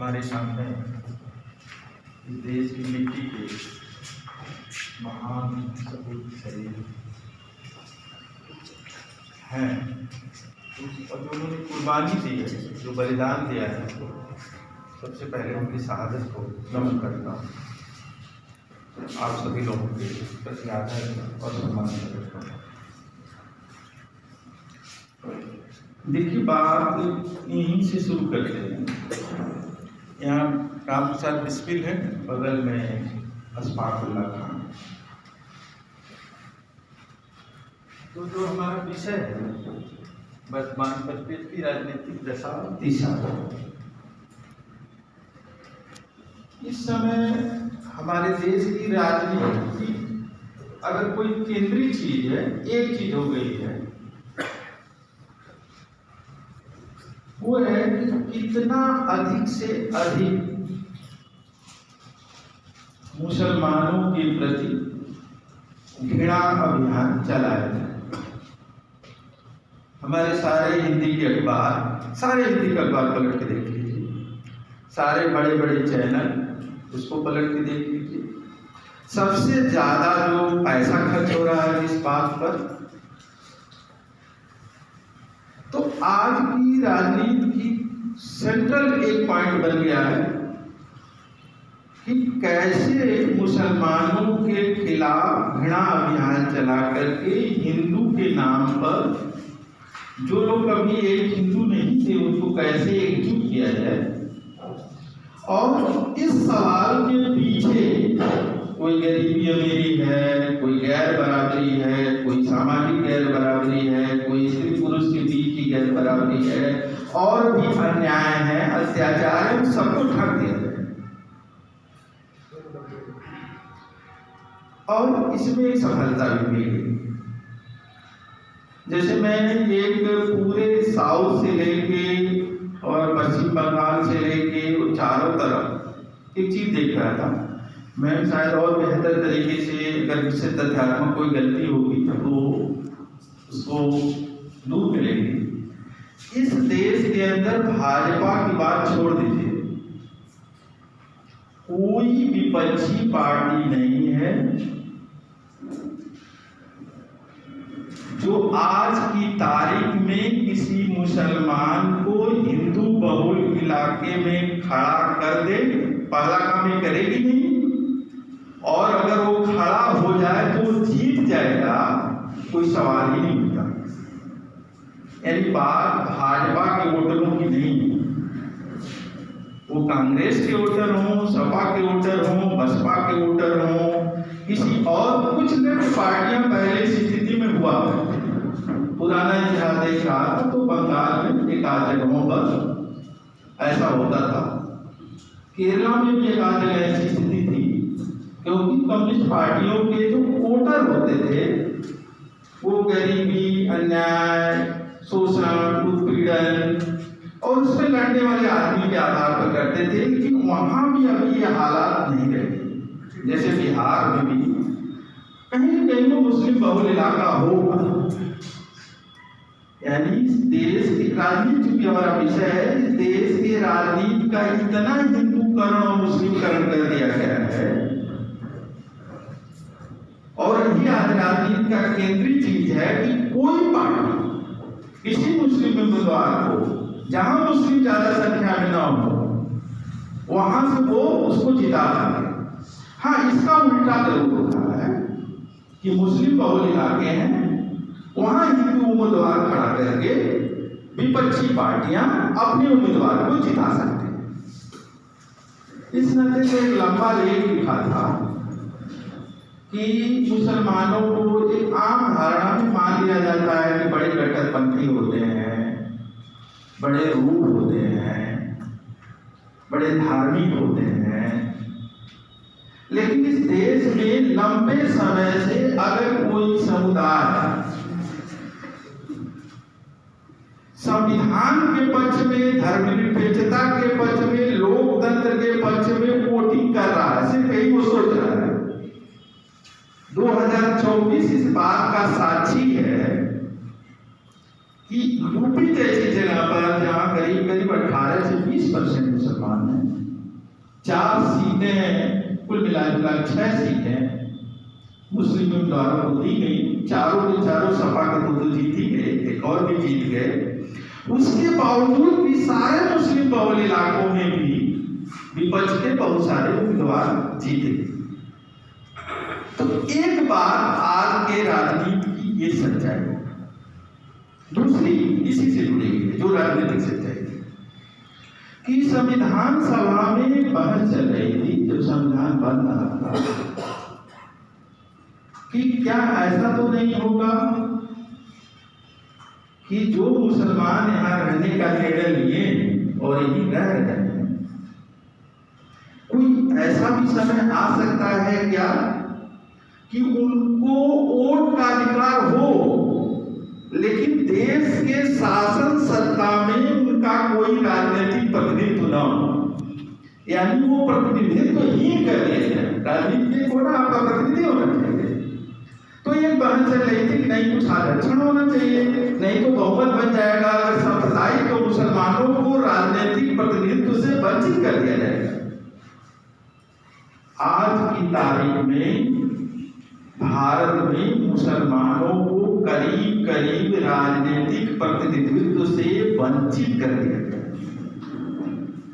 हमारे सामने इस देश की मिट्टी के महान सपूत शरीर हैं और जो उन्होंने कुर्बानी दी है, जो बलिदान दिया है, सबसे पहले उनकी शहादत को नमन करता हूँ। आप सभी लोगों के प्रति आदर और सम्मान करता हूँ। देखिए, बात यहीं से शुरू करते हैं। यहाँ राम प्रसाद बिस्मिल है, बगल में अशफाकुल्लाह खान। तो जो हमारा विषय है वर्तमान परिप्रेक्ष्य की राजनीतिक दशा दिशा। इस समय हमारे देश की राजनीति की अगर कोई केंद्रीय चीज है, एक चीज हो गई है, वो है कि कितना अधिक से अधिक मुसलमानों के प्रति घृणा अभियान चलाया जाए। हमारे सारे हिंदी के अखबार, सारे हिंदी के अखबार पलट के देख लीजिए, सारे बड़े बड़े चैनल उसको पलट के देख लीजिए। सबसे ज्यादा जो पैसा खर्च हो रहा है इस बात पर, तो आज की राजनीति की सेंट्रल एक पॉइंट बन गया है कि कैसे मुसलमानों के खिलाफ घृणा अभियान चला करके हिंदू के नाम पर, जो लोग कभी एक हिंदू नहीं थे उनको कैसे एकजुट किया जाए। और इस सवाल के पीछे कोई गरीबी अमीरी है, कोई गैर बराबरी है, कोई सामाजिक गैर बराबरी है, कोई स्त्री पुरुष के बीच की गैर बराबरी है, और भी अन्याय है, अत्याचार है, सबको ढक दिया जाए। और इसमें एक सफलता भी मिली। जैसे मैं एक पूरे साउथ से लेके और पश्चिम बंगाल से लेके वो चारों तरफ एक चीज देख रहा था। मैं शायद और बेहतर तरीके से, अगर इससे तथ्यात्मक कोई गलती होगी तो उसको दूर करेंगे। इस देश के अंदर भाजपा की बात छोड़ दीजिए, कोई विपक्षी पार्टी नहीं है जो आज की तारीख में किसी मुसलमान को हिंदू बहुल इलाके में खड़ा कर दे। पहला काम ये करेगी नहीं, और अगर वो खड़ा हो जाए तो वो जीत जाएगा, कोई सवाल ही नहीं उठता। यानी बात भाजपा के वोटरों की नहीं है, वो कांग्रेस के वोटर हों, सपा के वोटर हों, बसपा के वोटर हों, किसी और कुछ नई पार्टियां पहले इस स्थिति में हुआ है। पुराना इतिहास देख रहा था तो बंगाल में एक आध जगहों पर ऐसा होता था, केरला में भी एक आध जगह ऐसी स्थिति थी, क्योंकि कम्युनिस्ट पार्टियों के जो वोटर होते थे वो गरीबी, अन्याय, शोषण, उत्पीड़न और उसमें लड़ने वाले आदमी के आधार पर करते थे। लेकिन वहां भी अभी ये हालात नहीं रहे। जैसे बिहार में भी कहीं कहीं वो मुस्लिम बहुल इलाका होगा। यानी इस देश की राजनीति, चूंकि हमारा विषय है, इस देश की राजनीति का इतना हिंदूकरण और मुस्लिमकरण कर दिया गया है, और ये राजनीति का केंद्रीय चीज है कि कोई पार्टी किसी मुस्लिम उम्मीदवार को, जहां मुस्लिम ज्यादा संख्या में न हो, वहां से वो उसको जिता सके। हाँ, इसका उल्टा जरूर होता है कि मुस्लिम बहुल इलाके हैं, वहां हिंदू उम्मीदवार खड़ा करके विपक्षी पार्टियां अपने उम्मीदवार को जिता सकते हैं। इस नाते से एक लंबा लेख लिखा था कि मुसलमानों को एक आम धारणा में मान लिया जाता है कि बड़े कट्टरपंथी होते हैं, बड़े रूढ़ होते हैं, बड़े धार्मिक होते हैं। लेकिन इस देश में लंबे समय से अगर कोई समुदाय संविधान के पक्ष में, धर्मनिरपेक्षता के पक्ष में, लोकतंत्र के पक्ष में वोटिंग कर रहा है, सिर्फ यही वो सोच रहा है। 2024 इस बात का साक्षी है कि यूपी जैसी जगह पर, जहां करीब करीब 18 से 20% मुसलमान हैं, 4 सीटें कुल मिलाकर 6 सीटें मुस्लिमों द्वारा को दी गई। चारों के चारों सपा के तो जीत ही गए, एक और भी जीत गए। उसके बावजूद भी सारे मुस्लिम बहुल इलाकों में भी विपक्ष के बहुत सारे उम्मीदवार जीते। तो एक बात आज के राजनीति की ये सच्चाई। दूसरी इसी से जुड़ी हुई है जो राजनीतिक सच्चाई कि संविधान सभा में बहस चल रही थी जब संविधान बन रहा था कि क्या ऐसा तो नहीं होगा कि जो मुसलमान यहाँ रहने का निर्णय लिए और यही रह रहे हैं, कोई ऐसा भी समय आ सकता है क्या कि उनको वोट का अधिकार हो लेकिन देश के शासन सत्ता में उनका कोई राजनीतिक प्रतिनिधित्व न हो, यानी वो प्रतिनिधित्व ही कर रहे हैं। राजनीति को ना आपका प्रतिनिधि होना चाहिए। तो ये बहस चल रही थी कि नहीं कुछ आरक्षण होना चाहिए, नहीं तो बहुमत बन जाएगा अगर सांप्रदायिक तो मुसलमानों को राजनीतिक प्रतिनिधित्व से वंचित कर दिया जाएगा। आज की तारीख में भारत में मुसलमानों को करीब करीब राजनीतिक प्रतिनिधित्व से वंचित कर दिया गया।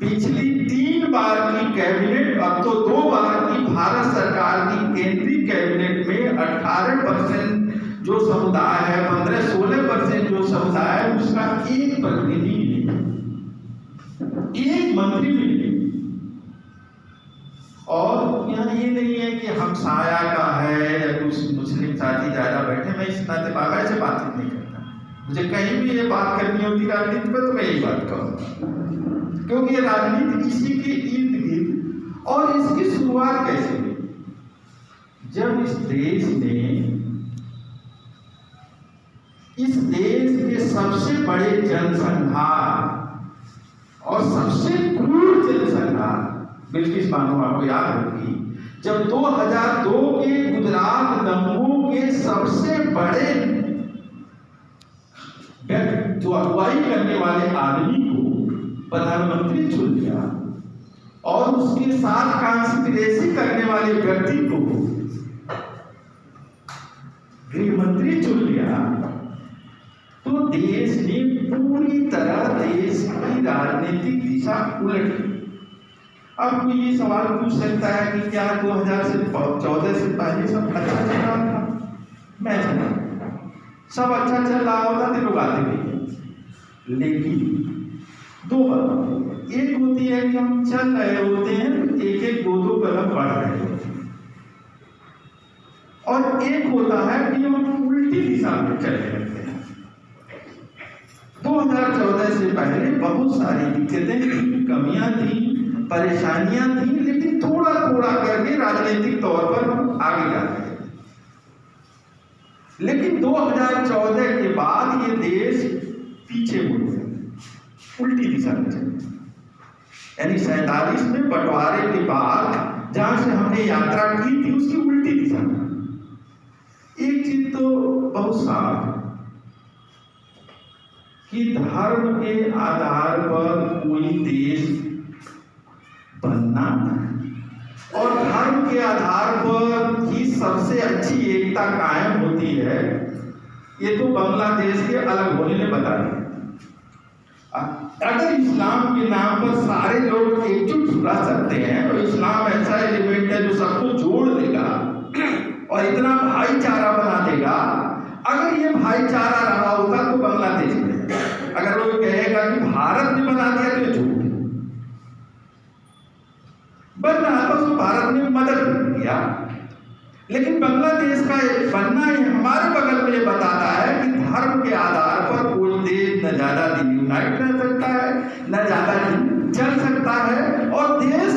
पिछली 3 बार की कैबिनेट, अब तो 2 बार की भारत सरकार की केंद्रीय कैबिनेट में 18% जो समुदाय है, 15-16% जो समुदाय है, उसका एक प्रतिनिधि नहीं, एक मंत्री भी नहीं। और यहाँ ये नहीं है कि हम साया का है या कुछ मुस्लिम साथी ज्यादा बैठे, मैं इस नाते बाबा से बातचीत नहीं करता। मुझे कहीं भी ये बात करनी होती राजनीति पर तो मैं यही बात कहूँगा, क्योंकि ये राजनीति इसी के इर्द गिर्द। और इसकी शुरुआत कैसे हुई? जब इस देश के सबसे बड़े जनसंहार और सबसे क्रूर जनसंहार, बिल्किस बानो आपको याद होगी, जब 2002 के गुजरात दंगों के सबसे बड़े जो अगुवाई करने वाले आदमी को प्रधानमंत्री चुन लिया और उसके साथ कांस्पिरेसी करने वाले व्यक्ति को गृह मंत्री चुन लिया, तो देश ने पूरी तरह देश की राजनीतिक दिशा उलट दी। अब कोई ये सवाल पूछ सकता है कि क्या 2014 से पहले सब अच्छा चल रहा था? मैं सब अच्छा चल रहा होता तो लोग आते भी, लेकिन 2 बात, एक होती है कि हम चल रहे होते हैं एक 2 कदम बढ़ रहे होते हैं, और एक होता है कि हम उल्टी दिशा में चलने लगते हैं। 2014 से पहले बहुत सारी दिक्कतें थी, कमियां थी, परेशानियां थी, लेकिन थोड़ा थोड़ा करके राजनीतिक तौर पर हम आगे जाते हैं। लेकिन 2014 के बाद ये देश पीछे मुड़ गया, उल्टी दिशा में चला। यानी 47 में बंटवारे के बाद जहां से हमने यात्रा की थी उसकी उल्टी दिशा में। एक चीज तो बहुत साफ कि धर्म के आधार पर कोई देश बनना और धर्म के आधार पर ही सबसे अच्छी एकता कायम होती है, ये तो बांग्लादेश के अलग होने ने बता दिया। अगर इस्लाम के नाम पर सारे लोग एकजुट रह सकते हैं तो इस्लाम ऐसा एलिमेंट है जो सबको जोड़ देगा और इतना भाईचारा बना देगा। अगर ये भाईचारा रहा होता तो बांग्लादेश में, अगर वो कहेगा कि भारत ने बना दिया तो झूठ बन रहा था, उसको भारत ने मदद किया। लेकिन बांग्लादेश का बनना हमारे बगल में ये बताता है कि धर्म के आधार पर कोई देश न ज्यादा दिन यूनाइट रह सकता है, न ज्यादा दिन चल सकता है, और देश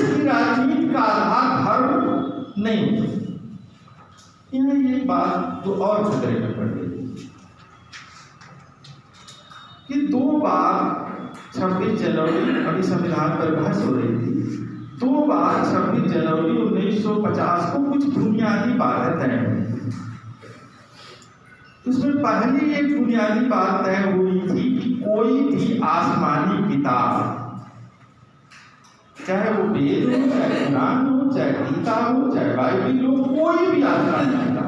की राजनीति का आधार धर्म नहीं होता। ये बात तो और खतरे में पड़ गई कि 2 बार 26 जनवरी, अभी संविधान पर बहस हो रही थी, 2 बार 26 जनवरी 1950 को कुछ बुनियादी बातें तय हुई। उसमें पहली एक बुनियादी बात तय हुई थी कि कोई भी आसमानी किताब वेद हो, चाहे कुरान हो, चाहे गीता हो, चाहे बाइबिल हो, कोई भी आत्मा नहीं था।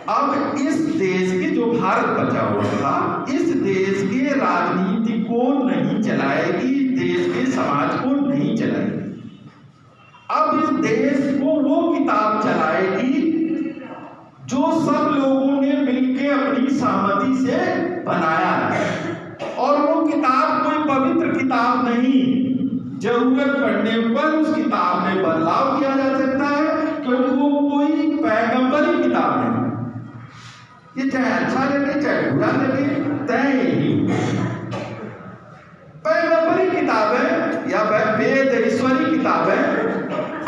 अब इस देश के जो भारत बचा हुआ था, इस देश के राजनीति को नहीं चलाएगी, देश के समाज को नहीं चलाएगी। अब इस देश को वो किताब चलाएगी जो सब लोगों ने मिलकर अपनी सहमति से बनाया है। और वो किताब कोई पवित्र किताब नहीं, जरूरत पड़ने पर उस किताब में बदलाव किया जा सकता है, क्योंकि वो कोई पैगंबरी किताब नहीं। ये चाहे अच्छा लगे चाहे बुरा लगे, तय ही पैगंबरी किताब है या वेद ईश्वरी किताब है।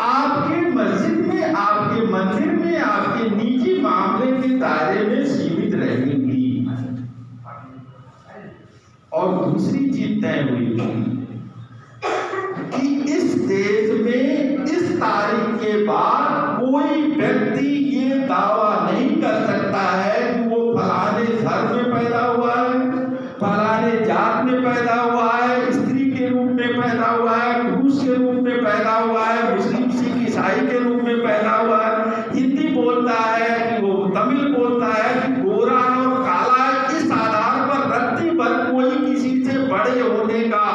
आपके मस्जिद में, आपके मंदिर में, आपके निजी मामले के दायरे में सीमित रहेंगी। और दूसरी चीज तय हुई कि इस देश में इस तारीख के बाद कोई व्यक्ति ये दावा नहीं कर सकता है कि वो फलाने धर्म में पैदा हुआ है, फलाने जात में पैदा हुआ है, स्त्री के रूप में पैदा हुआ है, पुरुष के रूप में पैदा हुआ है, मुस्लिम सिख ईसाई के रूप में पैदा हुआ है, हिंदी बोलता है कि वो तमिल बोलता है कि गोरा और काला है। इस आधार पर रत्ती भर कोई किसी से बड़े होने का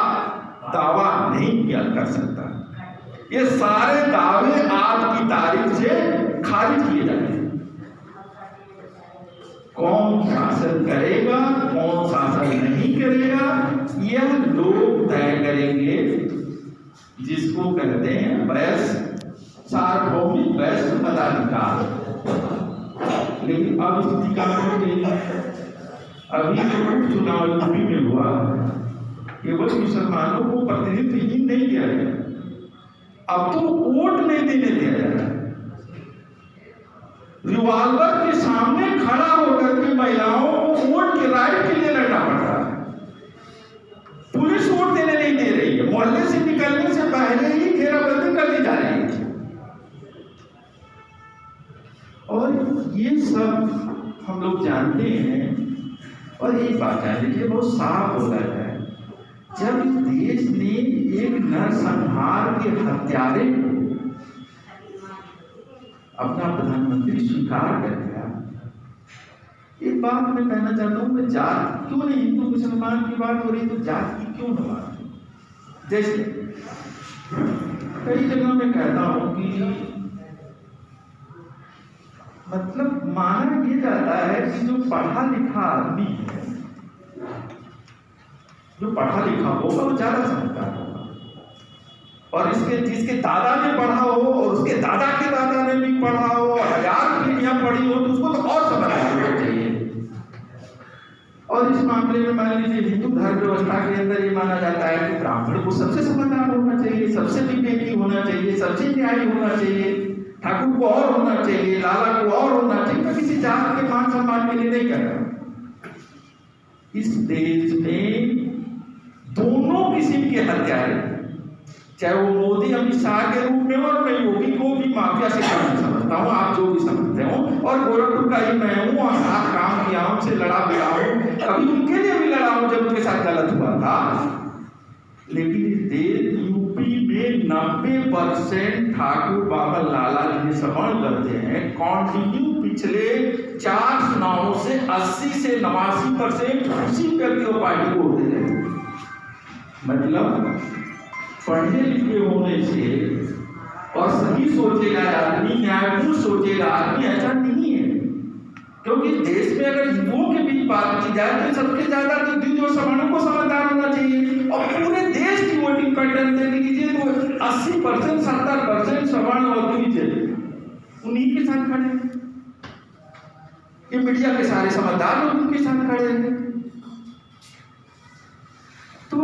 दावा नहीं किया कर सकता। ये सारे दावे आज की तारीख से खारिज किए जाते हैं। कौन शासन करेगा, कौन शासन नहीं करेगा, यह लोग तय करेंगे, जिसको कहते हैं वैश्य सार्वभौमिक वैश्य मताधिकार। लेकिन अब स्थिति का अभी जो उपचुनाव यूपी में हुआ, केवल मुसलमानों को प्रतिनिधित्व ही नहीं दिया गया, अब तो वोट नहीं देने दिया जा रहा। रिवॉल्वर के सामने खड़ा होकर के महिलाओं को वोट के राइट के लिए लड़ना पड़ रहा है। पुलिस वोट देने नहीं दे रही है, मोहल्ले से निकलने से पहले ही घेराबंदी कर दी जा रही है। और ये सब हम लोग जानते हैं। और एक बात है, देखिए बहुत साफ हो रहा है, जब इस देश ने एक नरसंहार के हत्यारे को अपना प्रधानमंत्री स्वीकार कर दिया। एक बात मैं कहना चाहता हूँ कि जात क्यों नहीं, हिंदू मुसलमान की बात हो रही तो जात की क्यों न बात। जैसे कई जगह मैं कहता हूँ कि मतलब माना ये जाता है कि जो पढ़ा लिखा आदमी है, जो पढ़ा लिखा होगा वो ज्यादा समझदार होगा, और इसके जिसके दादा ने पढ़ा हो और उसके दादा के दादा ने भी पढ़ा हो, 1000 पीढ़ियां पढ़ी हो, तो उसको तो और समझदार होना चाहिए। और इस मामले में मान लीजिए हिंदू धर्म व्यवस्था के अंदर ये माना जाता है कि ब्राह्मण को सबसे समझदार होना चाहिए, सबसे विवेकी होना चाहिए, सबसे न्यायी होना चाहिए, ठाकुर को और होना चाहिए, लाला को और होना चाहिए। मैं किसी जात के मान सम्मान के लिए नहीं कह रहा। इस देश में दोनों किस्म के हत्यारे, चाहे वो मोदी अमित शाह के रूप में, और मैं योगी को भी माफिया से कम समझता हूँ, आप जो भी समझते हो, और गोरखपुर का ही मैं हूँ, और साथ काम किया हूँ, से लड़ा भिड़ा हूँ, कभी उनके लिए भी लड़ा हूँ जब उनके साथ गलत हुआ था। लेकिन इस देश यूपी में 90% ठाकुर बाबा लाला जी सवर्ण करते हैं, कॉन्टिन्यू पिछले 4 चुनावों से 80 से 89% उसी व्यक्ति को पार्टी को वोट दे रहे हैं। मतलब पढ़े लिखे होने से और सही सोचेगा आदमी, न्यायपूर्ण सोचेगा आदमी, ऐसा नहीं है। क्योंकि देश में अगर हिंदुओं के बीच बात की जाए तो सबसे ज्यादा जो सवर्णों को समझदार होना चाहिए, और पूरे देश की वोटिंग पैटर्न देख लीजिए तो 80% 70% सवर्ण और द्विज उन्हीं के साथ खड़े हैं। ये मीडिया के सारे समझदार लोग उनके साथ खड़े हैं। तो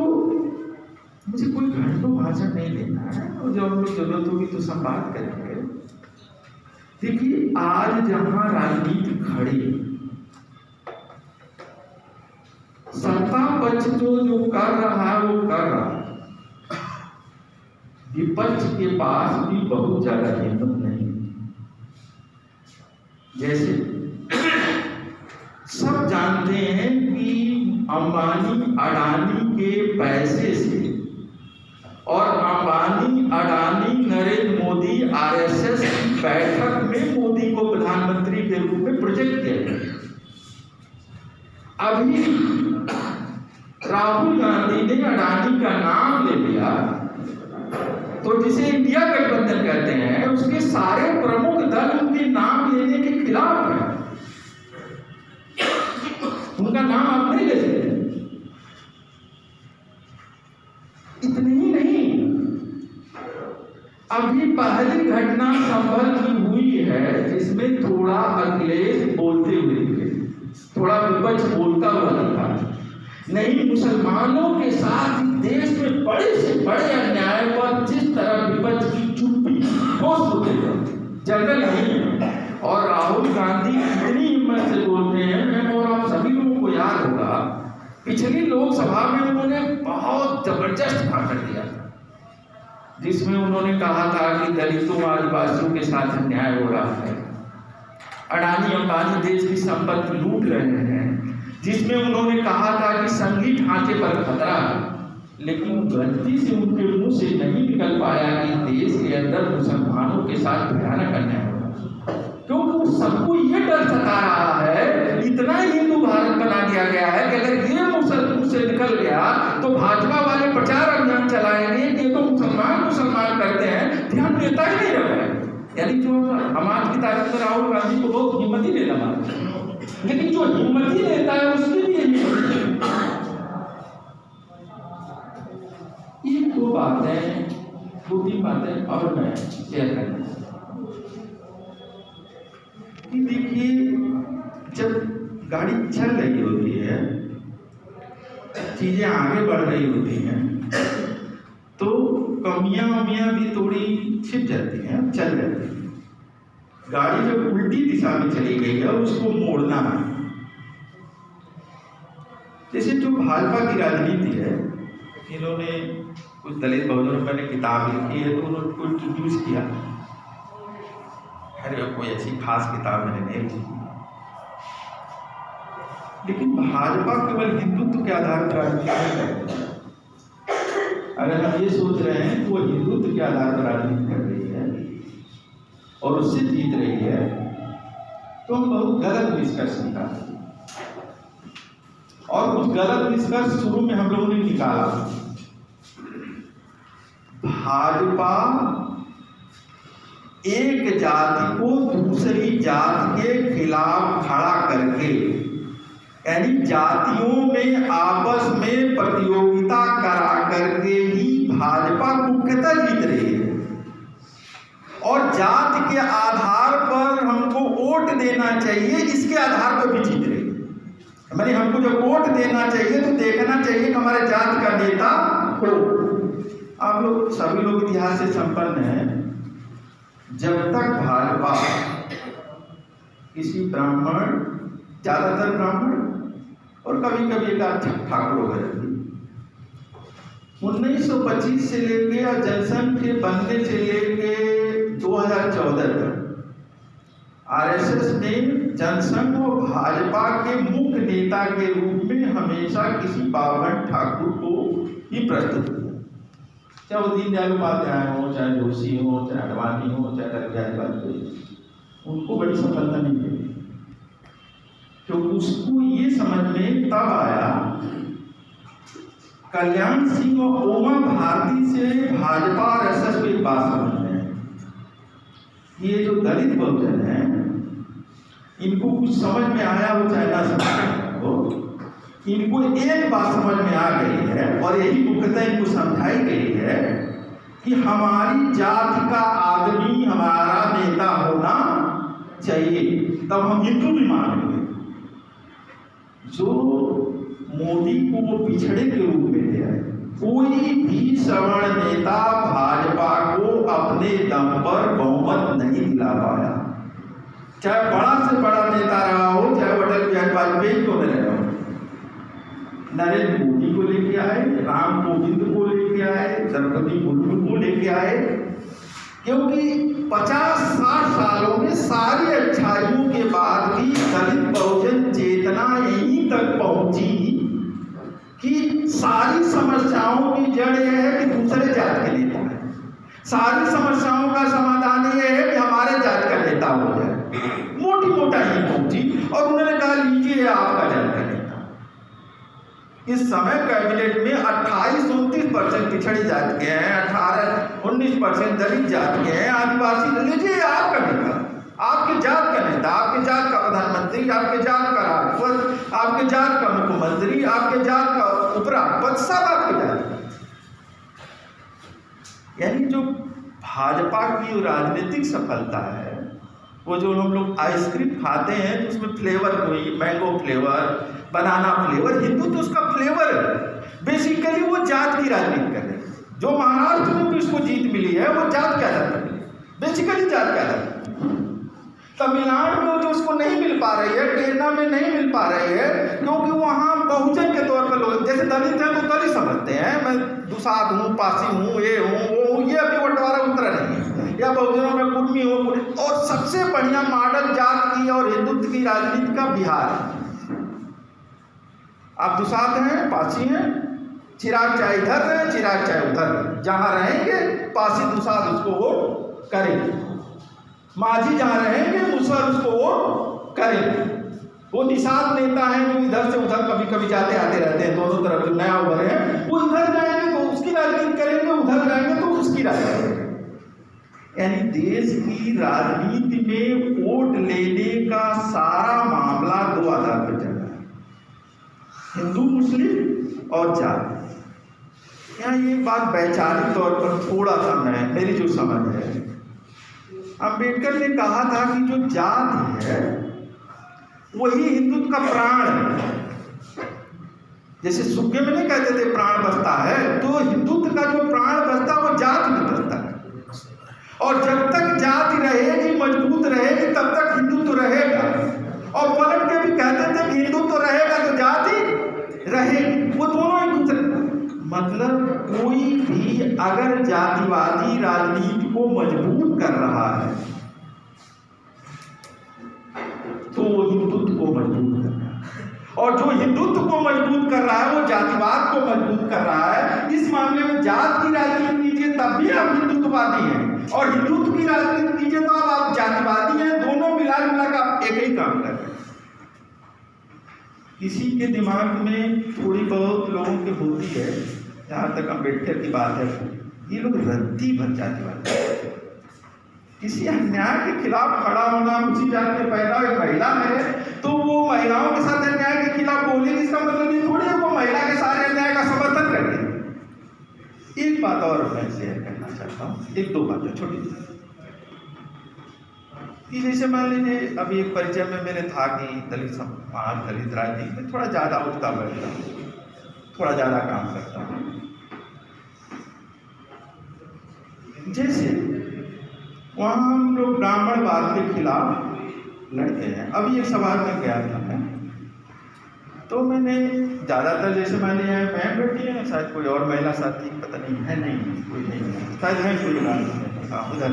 मुझे कोई घंटों भाषण नहीं देना है, और जब हम लोग जरूरत होगी तो संवाद करेंगे। देखिए आज जहां राजनीति खड़ी, सत्ता पक्ष जो कर रहा है वो कर रहा है, विपक्ष के पास भी बहुत ज्यादा हिम्मत नहीं। जैसे सब जानते हैं कि अंबानी अडानी के पैसे से और अभी राहुल गांधी ने अडानी का नाम ले लिया, तो जिसे इंडिया गठबंधन कहते हैं, उसके सारे प्रमुख दल उनके नाम लेने के खिलाफ हैं। उनका नाम आप नहीं ले सकते। इतनी ही नहीं, अभी पहली घटना संभल की हुई है जिसमें थोड़ा अखिलेश बोलते हुए दिखे, थोड़ा विपक्ष बोलता हुआ दिखा। नहीं, मुसलमानों के साथ देश में बड़े से बड़े अन्याय पर जिस तरह विपक्ष की चुप्पी ठोस होते जंगल नहीं, और राहुल गांधी इतनी हिम्मत से बोलते हैं। और आप सभी लोगों को याद होगा, पिछली लोकसभा में उन्होंने बहुत जबरदस्त भाषण दिया था, जिसमें उन्होंने कहा था कि दलितों आदिवासियों के साथ अन्याय हो रहा है, अडानी अंबानी देश की संपत्ति लूट रहे हैं, जिसमें उन्होंने कहा था कि संघी ढांचे पर खतरा है। लेकिन गलती से उनके मुंह से नहीं निकल पाया कि देश के अंदर मुसलमानों के साथ भयानक अन्याय हो रहा है, क्योंकि सबको ये डर सता रहा है, इतना हिंदू भारत बना दिया गया है कि अगर ये मुंह से निकल गया तो भाजपा वाले प्रचार अभियान चलाएंगे कि तो मुसलमान करते हैं, ध्यान देता ही नहीं रहा है। यानी जो समाज की ताकत में राहुल गांधी को बहुत हिम्मत ही देना मानते हैं, लेकिन जो हिम्मत ही देता है उसके लिए ये दो बातें, दो तीन बातें और मैं शेयर करना। देखिए, जब गाड़ी चल रही होती है, चीजें आगे बढ़ रही होती हैं, तो कमियां भी थोड़ी छिप जाती हैं, चल जाती हैं। गाड़ी जब उल्टी दिशा में चली गई है, उसको मोड़ना है। जैसे जो भाजपा की राजनीति है, इन्होंने कुछ दलित बहुजनों पर किताब लिखी है, तो उन्होंने को इंट्रोड्यूस किया। अरे कोई ऐसी खास किताब मैंने नहीं लिखी, लेकिन भाजपा केवल हिंदुत्व के आधार पर राजनीति नहीं करती। अगर हम ये सोच रहे हैं कि वो हिंदुत्व के आधार पर राजनीति कर रही है और उससे जीत रही है, तो हम बहुत गलत निष्कर्ष निकालते हैं। और कुछ गलत निष्कर्ष शुरू में हम लोगों ने निकाला। भाजपा एक जाति को दूसरी जाति के खिलाफ खड़ा करके, यानी जातियों में आपस में प्रतियोगिता करा करके ही भाजपा मुख्यतः जीत रही है। और जाति के आधार पर हमको वोट देना चाहिए, इसके आधार पर भी जीत रही है। मैंने हमको जब वोट देना चाहिए तो देखना चाहिए कि हमारे जाति का नेता हो। आप लोग सभी लोग इतिहास से संपन्न हैं। जब तक भाजपा किसी ब्राह्मण, ज्यादातर ब्राह्मण और कभी कभी एक आध ठाकुर वगैरह थी, 1925 से लेके और जनसंघ के बनने से लेके 2014 तक आरएसएस ने जनसंघ और भाजपा के मुख्य नेता के रूप में हमेशा किसी बावन ठाकुर को ही प्रस्तुत किया। चाहे वो दीनदयाल उपाध्याय हो, चाहे जोशी हो, चाहे अडवाणी हो, चाहे वाजपेयी, उनको बड़ी सफलता नहीं मिली। तो उसको ये समझ में तब आया, कल्याण सिंह और उमा भारती से भाजपा और एसएस को एक बात समझ में है, ये जो दलित बहुजन है, इनको कुछ समझ में आया हो चाहे ना समझ में आया हो, इनको एक बात समझ में आ गई है और यही मुख्यतः इनको समझाई गई है कि हमारी जाति का आदमी हमारा नेता होना चाहिए, तब हम हिंदू भी मानेंगे। जो मोदी को वो पिछड़े के रूप में ले आए, कोई भी सवर्ण नेता भाजपा को अपने दम पर बहुमत नहीं दिला पाया, चाहे बड़ा से बड़ा नेता रहा हो, चाहे अटल बिहारी वाजपेयी को न रहा हो। नरेंद्र मोदी को लेके आए, राम कोविंद को लेके आए, द्रौपदी मुर्मू को लेके आए, क्योंकि 50-60 सालों में सारी अच्छाइयों के बाद भी दलित बहुजन चेतना यहीं तक पहुंची कि सारी समस्याओं की जड़ यह है कि दूसरे जात के नेता है, सारी समस्याओं का समाधान यह है कि हमारे जात का नेता हो जाए। मोटी मोटा ही पहुंची और उन्होंने कहा लीजिए आपका जात का नेता। इस समय कैबिनेट में 28-29% पिछड़ी जात के हैं, 18-19% दलित जात के हैं, आदिवासी। लीजिए आपका नेता, आपके जात का नेता, आपके जात का प्रधानमंत्री, आपके जात का राष्ट्रपति, आपके जात का मुख्यमंत्री, आपके जात का उपराष्ट्रपति, सब आपके जात का। यानी जो भाजपा की राजनीतिक सफलता है, वो जो हम लोग आइसक्रीम खाते हैं तो उसमें फ्लेवर, कोई mango flavour, banana flavour, Hindu तो उसका फ्लेवर है। बेसिकली वो जात की राजनीति कर रहे हैं। जो महाराष्ट्र में भी उसको जीत मिली है वो जात के आधार पर, बेसिकली जात के आधार पर। तमिलनाडु में जो उसको नहीं मिल पा रही है, केरला में नहीं मिल पा रही है, क्योंकि वहाँ बहुजन के तौर पर लोग, जैसे दलित हैं तो दलित समझते हैं, मैं दुसाध हूँ, पासी हूँ, ये हूँ, वो हूँ, ये अभी बंटवारा उतरा नहीं है, या बहुजनों में कुर्मी हो। और सबसे बढ़िया मॉडल जात की और हिंदुत्व की राजनीति का बिहार है। आप दुसाध हैं, पासी हैं, चिराग चाहे इधर है, चिराग चाहे उधर, जहाँ रहेंगे पासी दुसाध उसको वोट करेंगे, माझी जहाँ रहेंगे मुसहर उसको वोट करेंगे। वो निषाद नेता हैं जो इधर से उधर कभी कभी जाते आते रहते हैं, दोनों तरफ जो नया उभरे हैं वो इधर जाएंगे तो उसकी राजनीति करेंगे, उधर जाएंगे तो उसकी राजनीति करेंगे। यानी देश की राजनीति में वोट लेने का सारा मामला दो आधार पर चल रहा है, हिंदू मुस्लिम और जात। यहाँ ये बात वैचारिक तौर पर थोड़ा सा मेरी जो समझ है, अम्बेडकर ने कहा था कि जो जात है वही हिंदुत्व का प्राण है। जैसे सुक्के में नहीं कहते थे प्राण बसता है, तो हिंदुत्व का जो प्राण बसता है वो जात में बसता है। और जब तक जाति रहेगी, मजबूत रहेगी, तब तक हिंदुत्व रहेगा। और पलट के भी कहते थे कि हिंदुत्व रहेगा तो जाति रहेगी, वो दोनों एक दूसरे। मतलब कोई भी अगर जातिवादी राजनीति को मजबूत कर रहा है तो वो हिंदुत्व को मजबूत कर रहा है, और जो हिंदुत्व को मजबूत कर रहा है वो जातिवाद को मजबूत कर रहा है। इस मामले में जात की राजनीति कीजिए तब भी आप हिंदुत्ववादी हैं, और हिंदुत्व की राजनीति कीजिए तो आप जातिवादी हैं। दोनों मिला कर आप एक ही काम कर रहे हैं। किसी के दिमाग में थोड़ी बहुत लोगों की होती है, जहाँ तक अम्बेडकर की बात है, ये लोग रद्दी भर जातिवाद, किसी अन्याय के खिलाफ खड़ा होना। उसी जात में पैदा एक महिला है तो वो महिलाओं के साथ अन्याय के खिलाफ बोलेगी, इसका मतलब ये थोड़ी है वो महिला के सारे अन्याय का समर्थन करती। एक बात और मैं शेयर करना चाहता हूँ, एक दो बातें छोटी कि जैसे मान लीजिए अभी एक परिचय में मेरे था कि दलित समाज, दलित राजनीति में थोड़ा ज़्यादा उठता बैठता हूँ, थोड़ा ज़्यादा काम करता हूँ। जैसे वहाँ हम लोग ब्राह्मणवाद के खिलाफ लड़ते हैं। अभी एक सवाल में गया था मैं, तो मैंने ज़्यादातर जैसे मान लिया है मैं बैठी है, शायद कोई और महिला साथी पता नहीं है, नहीं कोई नहीं है, शायद है कोई उधर।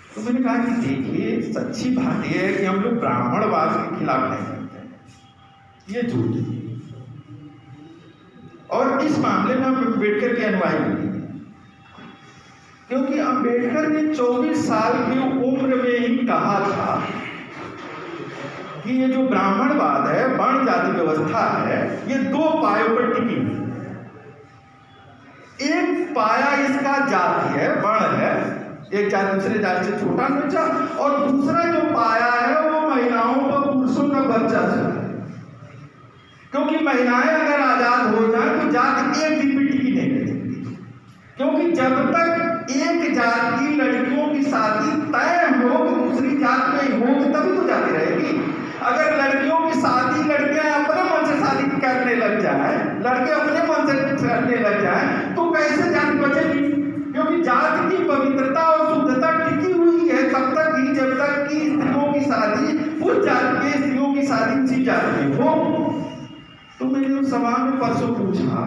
तो मैंने कहा कि देखिए सच्ची बात यह है कि हम लोग ब्राह्मणवाद के खिलाफ नहीं लड़ते हैं, ये झूठ है। और इस मामले में हम अम्बेडकर के अनुयायी नहीं हैं, क्योंकि अम्बेडकर ने 24 साल की उम्र में ही कहा था कि ये जो ब्राह्मणवाद है, वर्ण जाति व्यवस्था है, ये दो पायों पर टिकी हुई। एक पाया इसका जाति है, वर्ण है, एक जाति दूसरे जाति से छोटा बच्चा, और दूसरा जो पाया है वो महिलाओं का, पुरुषों का वर्चस्व है। क्योंकि महिलाएं अगर आजाद हो जाए तो जाति एक दिन भी टिकी नहीं रह सकती, क्योंकि जब तक एक जात की लड़कियों की शादी तय हो दूसरी जात में होगी तभी तो जाती रहेगी। अगर लड़कियों की शादी लड़कियां अपने मन से शादी करने लग जाए, लड़के अपने मन से करने लग जाए, तो कैसे जाति बचेगी? क्योंकि जात की पवित्रता और शुद्धता टिकी हुई है तब तक ही जब तक कि स्त्रियों की शादी उस जात के स्त्रियों की शादी उसी जात में हो। तो मैंने उस सवाल में परसों पूछा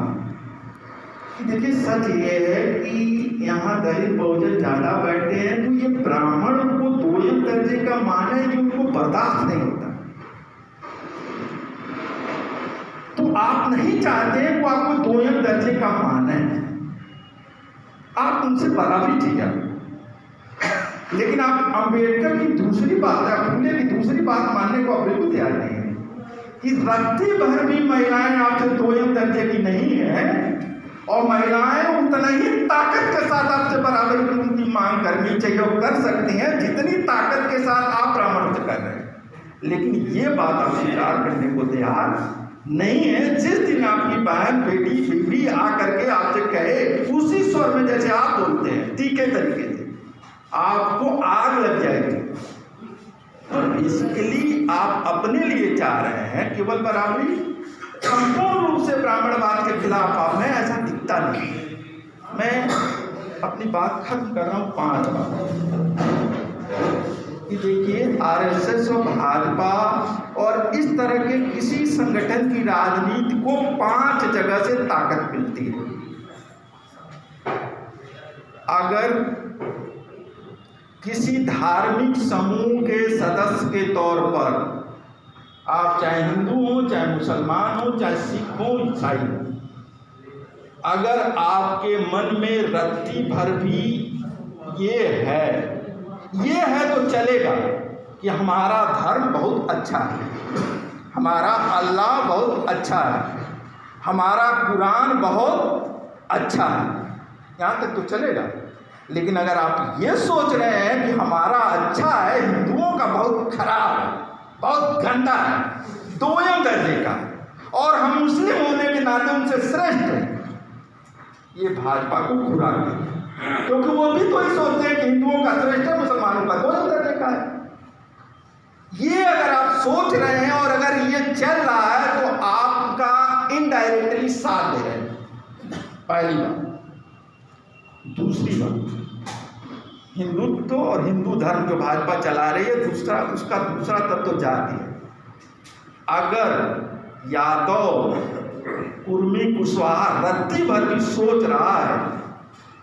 कि देखिए सच ये है कि यहाँ दलित बहुजन ज्यादा बैठे हैं, तो ये ब्राह्मण को दोयम दर्जे का मान है जो उनको बर्दाश्त नहीं होता। तो आप नहीं चाहते वो आपको दोयम दर्जे का मान है, आप उनसे बराबरी चाहिए। लेकिन आप अम्बेडकर की दूसरी बात, फूले की दूसरी बात मानने को आप बिल्कुल तैयार नहीं है। कि रत्ती भर भी महिलाएं आपसे दोयम दर्जे की नहीं है, और महिलाएं उतना ही ताकत के साथ आपसे बराबर की उनकी मांग करनी चाहिए और कर सकती हैं जितनी ताकत के साथ आप ब्राह्मण से कर रहे हैं। लेकिन ये बात आप स्वीकार करने को तैयार नहीं है। जिस दिन आपकी बहन, बेटी, बीवी आकर के आपसे कहे उसी स्वर में जैसे आप बोलते हैं, तीखे तरीके से, आपको आग लग जाएगी। और बेसिकली आप अपने लिए चाह रहे हैं केवल बराबरी, संपूर्ण रूप से ब्राह्मणवाद के खिलाफ आप में ऐसा दिखता नहीं। मैं अपनी बात खत्म कर रहा हूँ 5 बात कि देखिए, आरएसएस और भाजपा और इस तरह के किसी संगठन की राजनीति को 5 जगह से ताकत मिलती है। अगर किसी धार्मिक समूह के सदस्य के तौर पर आप चाहे हिंदू हो, चाहे मुसलमान हो, चाहे सिख हो, ईसाई हो, अगर आपके मन में रत्ती भर भी ये है तो चलेगा कि हमारा धर्म बहुत अच्छा है, हमारा अल्लाह बहुत अच्छा है, हमारा कुरान बहुत अच्छा है, यहाँ तक तो चलेगा। लेकिन अगर आप ये सोच रहे हैं कि हमारा अच्छा है, हिंदुओं का बहुत खराब है, बहुत गंदा है, दोयम दर्जे का, और हम मुस्लिम होने के नाते उनसे श्रेष्ठ हैं, ये भाजपा को खुराक है। क्योंकि वो भी तो ही सोचते हैं कि हिंदुओं का श्रेष्ठ है, मुसलमानों का दोयम दर्जे का है। ये अगर आप सोच रहे हैं और अगर ये चल रहा है तो आपका इनडायरेक्टली साथ दे रहे हैं, पहली बात। दूसरी बात, हिंदुत्व और हिंदू धर्म जो भाजपा चला रही है, उसका दूसरा तत्व जाति है। अगर यादव, कुर्मी, कुशवाहा रत्ती भर भी सोच रहा है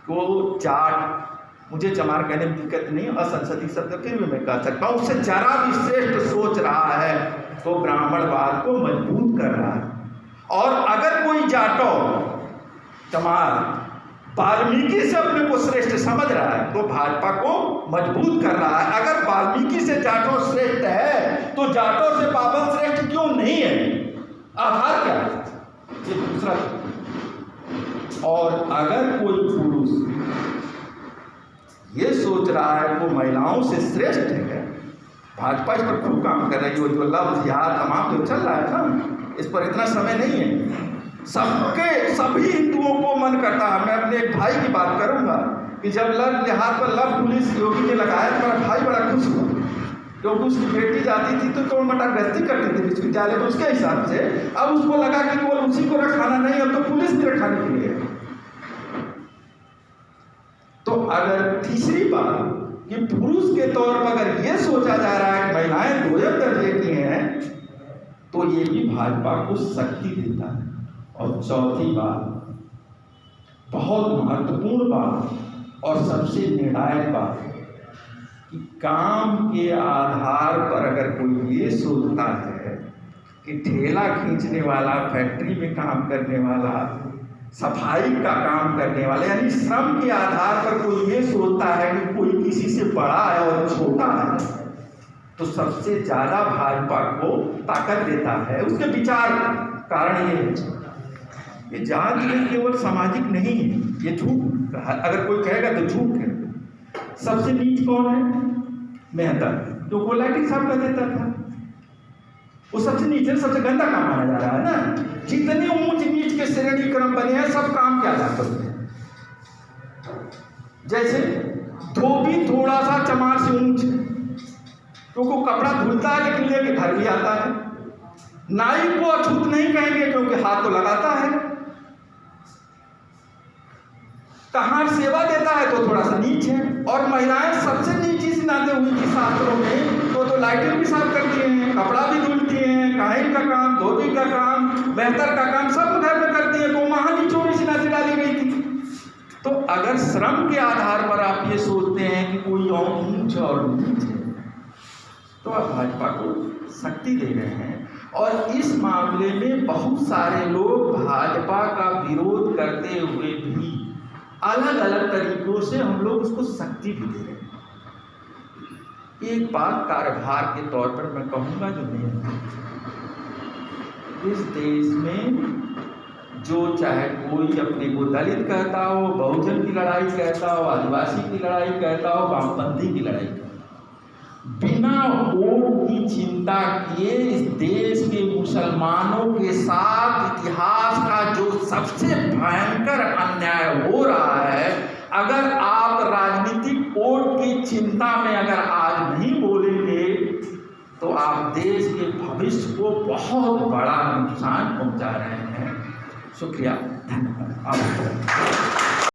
वो जाट, मुझे चमार कहने में दिक्कत नहीं, असंसदीय शब्द फिर भी मैं कह सकता हूँ, उससे जरा भी श्रेष्ठ सोच रहा है तो ब्राह्मणवाद को मजबूत कर रहा है। और अगर कोई जाटो, चमार वाल्मीकि से अपने को श्रेष्ठ समझ रहा है तो भाजपा को मजबूत कर रहा है। अगर वाल्मीकि से जाटो श्रेष्ठ है तो जाटो से बाबर श्रेष्ठ क्यों नहीं है? आधार क्या है? ये दूसरा। और अगर कोई पुरुष ये सोच रहा है वो महिलाओं से श्रेष्ठ है, भाजपा इस पर खूब काम कर रही है, जो लफ्ज़ जिहाद तमाम तो चल रहा है ना, इस पर इतना समय नहीं है। सभी हिंदुओं को मन करता है, मैं अपने एक भाई की बात करूंगा कि जब लव जिहाद पर लव पुलिस योगी ने लगाया तो मेरा भाई बड़ा खुश हुआ, क्योंकि उसकी बेटी जाती थी तो कौन मटा गश्ती करती थी विश्वविद्यालय में, उसके हिसाब से अब उसको लगा कि केवल उसी को रखाना नहीं, अब तो पुलिस भी रखाने के लिए। तो अगर तीसरी बात कि पुरुष के तौर पर अगर ये सोचा जा रहा है कि महिलाएं दोयम दर्जे की हैं, तो ये भी भाजपा को शक्ति देता है। और चौथी बात, बहुत महत्वपूर्ण बात और सबसे निर्णायक बात, कि काम के आधार पर अगर कोई ये सोचता है कि ठेला खींचने वाला, फैक्ट्री में काम करने वाला, सफाई का काम करने वाला, यानी श्रम के आधार पर कोई ये सोचता है कि कोई किसी से बड़ा है और छोटा है, तो सबसे ज्यादा भाजपा को ताकत देता है उसके विचार। कारण ये है, ये जात में केवल सामाजिक नहीं है, ये झूठ, अगर कोई कहेगा तो झूठ है। सबसे नीच कौन है? मेहता, जो कोलाइटिक साहब कर देता था, वो सबसे नीचे, सबसे गंदा काम माना जा रहा है ना। जितने ऊंच नीच के श्रेणी क्रम बने हैं सब काम के आधार पर हैं। जैसे धोबी थोड़ा सा चमार से ऊंच, क्योंकि कपड़ा धुलता है लेकिन लेके घर भी आता है। नाई को अछूत नहीं कहेंगे क्योंकि हाथ तो लगाता है। कहार सेवा देता है तो थोड़ा सा नीच है। और महिलाएं सबसे नीची से नाते हुई थी शास्त्रों में, तो लाइटें भी साफ करती हैं, कपड़ा भी धुलती हैं, काहिन का काम, धोबी का काम, बेहतर का काम सब घर में करती हैं, तो वहां नीचों में नाते डाली गई थी। तो अगर श्रम के आधार पर आप ये सोचते हैं कि कोई और ऊंच और नीच है, तो आप भाजपा को शक्ति दे रहे हैं। और इस मामले में बहुत सारे लोग भाजपा का विरोध करते हुए भी अलग अलग तरीकों से हम लोग उसको शक्ति भी दे रहे हैं। एक बात कार्यभार के तौर पर मैं कहूँगा जो नहीं, इस देश में जो चाहे कोई अपने को दलित कहता हो, बहुजन की लड़ाई कहता हो, आदिवासी की लड़ाई कहता हो, वामपंथी की लड़ाई कहता हो, बिना वोट की चिंता किए इस देश के मुसलमानों के साथ इतिहास का जो सबसे भयंकर अन्याय हो रहा है, अगर आप राजनीतिक वोट की चिंता में अगर आज नहीं बोलेंगे तो आप देश के भविष्य को बहुत बड़ा नुकसान पहुंचा रहे हैं। शुक्रिया, धन्यवाद।